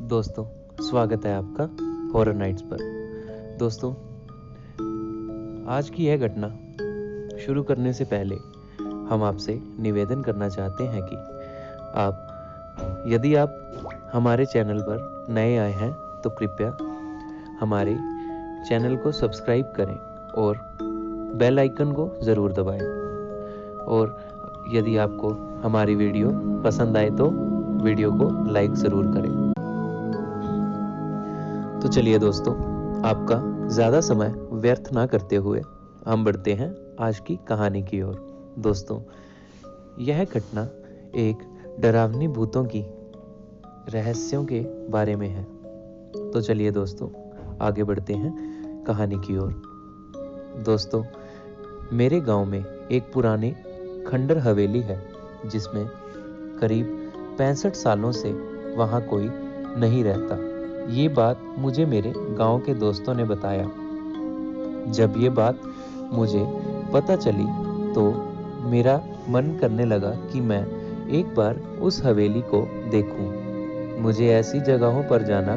दोस्तों, स्वागत है आपका हॉरर नाइट्स पर। दोस्तों, आज की यह घटना शुरू करने से पहले हम आपसे निवेदन करना चाहते हैं कि यदि आप हमारे चैनल पर नए आए हैं तो कृपया हमारे चैनल को सब्सक्राइब करें और बेल आइकन को ज़रूर दबाएं। और यदि आपको हमारी वीडियो पसंद आए तो वीडियो को लाइक ज़रूर करें। तो चलिए दोस्तों, आपका ज़्यादा समय व्यर्थ ना करते हुए हम बढ़ते हैं आज की कहानी की ओर। दोस्तों, यह घटना एक डरावनी भूतों की रहस्यों के बारे में है। तो चलिए दोस्तों, आगे बढ़ते हैं कहानी की ओर। दोस्तों, मेरे गांव में एक पुरानी खंडर हवेली है जिसमें करीब 65 सालों से वहां कोई नहीं रहता। ये बात मुझे मेरे गांव के दोस्तों ने बताया। जब ये बात मुझे पता चली तो मेरा मन करने लगा कि मैं एक बार उस हवेली को देखूं। मुझे ऐसी जगहों पर जाना,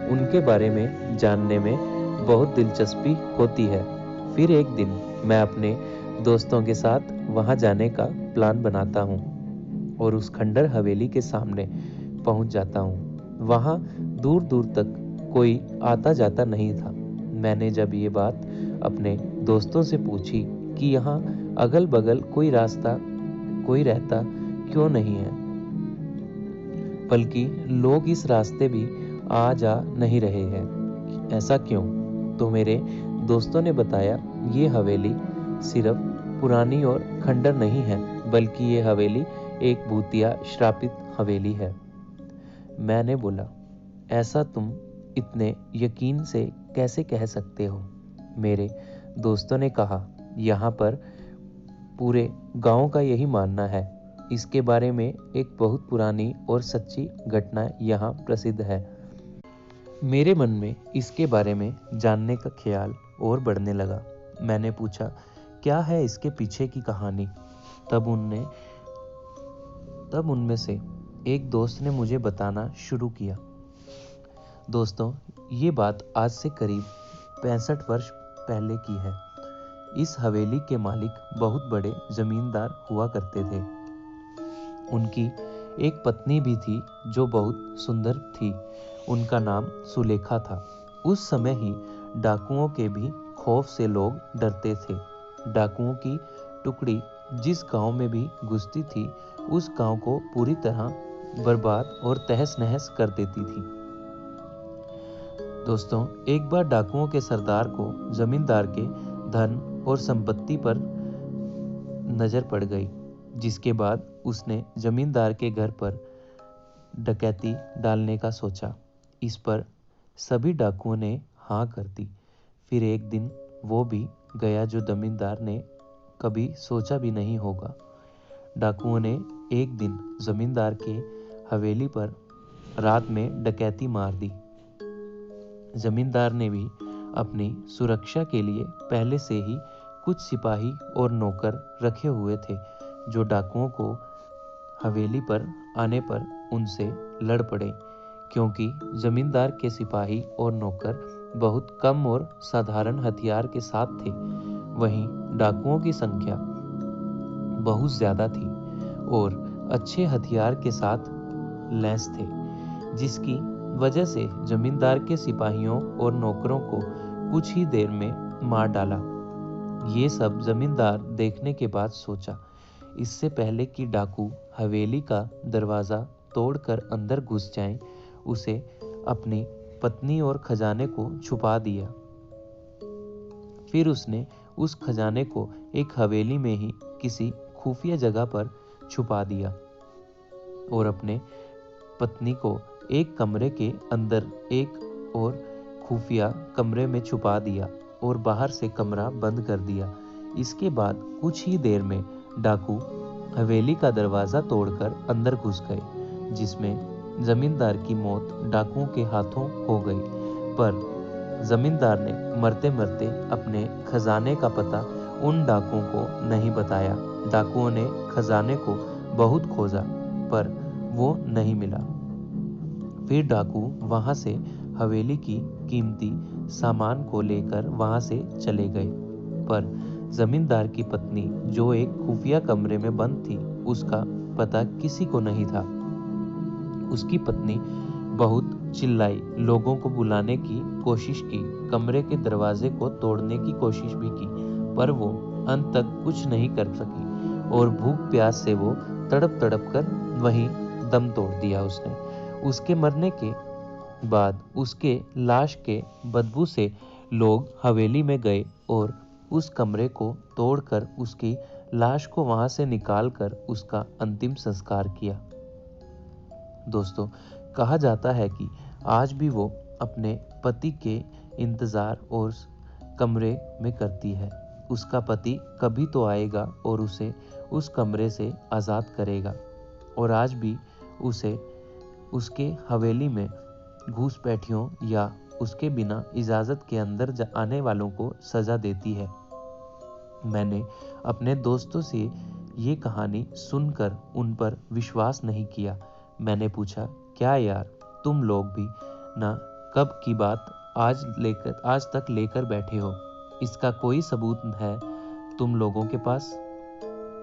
उनके बारे में जानने में बहुत दिलचस्पी होती है। फिर एक दिन मैं अपने दोस्तों के साथ वहां जाने का प्लान बनाता हूं और उस खंडर हवेली के सामने पहुंच जाता हूं। वहां दूर दूर तक कोई आता जाता नहीं था। मैंने जब ये बात अपने दोस्तों से पूछी कि यहाँ अगल बगल कोई रहता क्यों नहीं है, बल्कि लोग इस रास्ते भी आ जा नहीं रहे हैं, ऐसा क्यों? तो मेरे दोस्तों ने बताया, ये हवेली सिर्फ पुरानी और खंडर नहीं है, बल्कि ये हवेली एक भूतिया श्रापित हवेली है। मैंने बोला, ऐसा तुम इतने यकीन से कैसे कह सकते हो? मेरे दोस्तों ने कहा, यहाँ पर पूरे गांव का यही मानना है। इसके बारे में एक बहुत पुरानी और सच्ची घटना यहाँ प्रसिद्ध है। मेरे मन में इसके बारे में जानने का ख्याल और बढ़ने लगा। मैंने पूछा, क्या है इसके पीछे की कहानी? तब उनमें से एक दोस्त ने मुझे बताना शुरू किया। दोस्तों, ये बात आज से करीब 65 वर्ष पहले की है। इस हवेली के मालिक बहुत बड़े जमींदार हुआ करते थे। उनकी एक पत्नी भी थी जो बहुत सुंदर थी। उनका नाम सुलेखा था। उस समय ही डाकुओं के भी खौफ से लोग डरते थे। डाकुओं की टुकड़ी जिस गांव में भी घुसती थी, उस गांव को पूरी तरह बर्बाद और तहस नहस कर देती थी। दोस्तों, एक बार डाकुओं के सरदार को जमींदार के धन और संपत्ति पर नजर पड़ गई, जिसके बाद उसने जमींदार के घर पर डकैती डालने का सोचा। इस पर सभी डाकुओं ने हाँ कर दी। फिर एक दिन वो भी गया जो जमींदार ने कभी सोचा भी नहीं होगा। डाकुओं ने एक दिन जमींदार के हवेली पर रात में डकैती मार दी। जमींदार ने भी अपनी सुरक्षा के लिए पहले से ही कुछ सिपाही और नौकर रखे हुए थे, जो डाकुओं को हवेली पर आने पर उनसे लड़ पड़े, क्योंकि जमींदार के सिपाही और नौकर बहुत कम और साधारण हथियार के साथ थे। वहीं डाकुओं की संख्या बहुत ज्यादा थी और अच्छे हथियार के साथ लैस थे, जिसकी वजह से जमींदार के सिपाहियों और नौकरों को कुछ ही देर में मार डाला। ये सब जमींदार देखने के बाद सोचा, इससे पहले कि डाकू हवेली का दरवाजा तोड़कर अंदर घुस जाएं, उसे अपनी पत्नी और खजाने को छुपा दिया। फिर उसने उस खजाने को एक हवेली में ही किसी खुफिया जगह पर छुपा दिया और अपने पत्नी को एक कमरे के अंदर एक और खुफिया कमरे में छुपा दिया और बाहर से कमरा बंद कर दिया। इसके बाद कुछ ही देर में डाकू हवेली का दरवाजा तोड़कर अंदर घुस गए, जिसमें जमींदार की मौत डाकुओं के हाथों हो गई। पर जमींदार ने मरते मरते अपने खजाने का पता उन डाकुओं को नहीं बताया। डाकुओं ने खजाने को बहुत खोजा पर वो नहीं मिला। फिर डाकू वहां से हवेली की कीमती सामान को लेकर वहां से चले गए। पर जमींदार की पत्नी, जो एक खुफिया कमरे में बंद थी, उसका पता किसी को नहीं था। उसकी पत्नी बहुत चिल्लाई, लोगों को बुलाने की कोशिश की, कमरे के दरवाजे को तोड़ने की कोशिश भी की, पर वो अंत तक कुछ नहीं कर सकी और भूख प्यास से वो तड़प तड़प कर वहीं दम तोड़ दिया उसने। उसके मरने के बाद उसके लाश के बदबू से लोग हवेली में गए और उस कमरे को तोड़कर उसकी लाश को वहां से निकालकर उसका अंतिम संस्कार किया। दोस्तों, कहा जाता है कि आज भी वो अपने पति के इंतजार और कमरे में करती है। उसका पति कभी तो आएगा और उसे उस कमरे से आज़ाद करेगा, और आज भी उसे उसके हवेली में घुसपैठियों या उसके बिना इजाज़त के अंदर आने वालों को सज़ा देती है। मैंने अपने दोस्तों से ये कहानी सुनकर उन पर विश्वास नहीं किया। मैंने पूछा, क्या यार, तुम लोग भी ना कब की बात आज तक लेकर बैठे हो? इसका कोई सबूत है तुम लोगों के पास?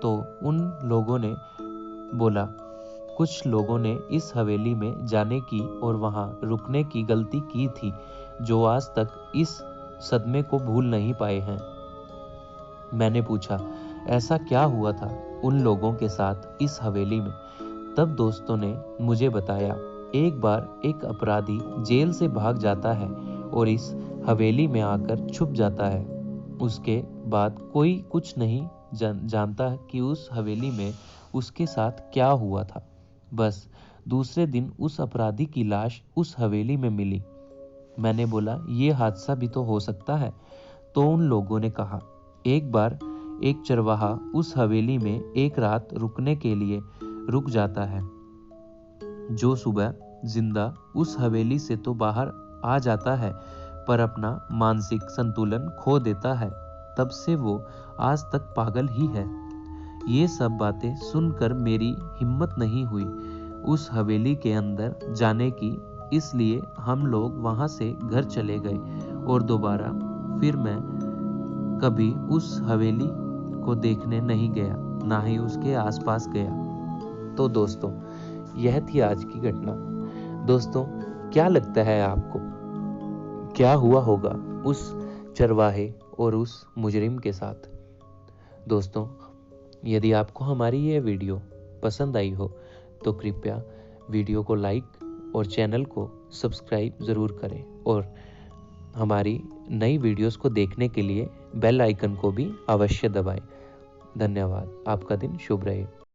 तो उन लोगों ने बोला, कुछ लोगों ने इस हवेली में जाने की और वहां रुकने की गलती की थी, जो आज तक इस सदमे को भूल नहीं पाए हैं। मैंने पूछा, ऐसा क्या हुआ था उन लोगों के साथ इस हवेली में? तब दोस्तों ने मुझे बताया, एक बार एक अपराधी जेल से भाग जाता है और इस हवेली में आकर छुप जाता है। उसके बाद कोई कुछ नहीं जानता कि उस हवेली में उसके साथ क्या हुआ था। बस दूसरे दिन उस अपराधी की लाश उस हवेली में मिली। मैंने बोला, ये हादसा भी तो हो सकता है। तो उन लोगों ने कहा, एक बार एक चरवाहा उस हवेली में एक रात रुकने के लिए रुक जाता है, जो सुबह जिंदा उस हवेली से तो बाहर आ जाता है, पर अपना मानसिक संतुलन खो देता है। तब से वो आज तक पागल ही है। ये सब बातें सुनकर मेरी हिम्मत नहीं हुई उस हवेली के अंदर जाने की, इसलिए हम लोग वहां से घर चले गए और दोबारा फिर मैं कभी उस हवेली को देखने नहीं गया, ना ही उसके आसपास गया। तो दोस्तों, यह थी आज की घटना। दोस्तों, क्या लगता है आपको, क्या हुआ होगा उस चरवाहे और उस मुजरिम के साथ? दोस्तों, यदि आपको हमारी यह वीडियो पसंद आई हो तो कृपया वीडियो को लाइक और चैनल को सब्सक्राइब ज़रूर करें, और हमारी नई वीडियोस को देखने के लिए बेल आइकन को भी अवश्य दबाएं। धन्यवाद। आपका दिन शुभ रहे।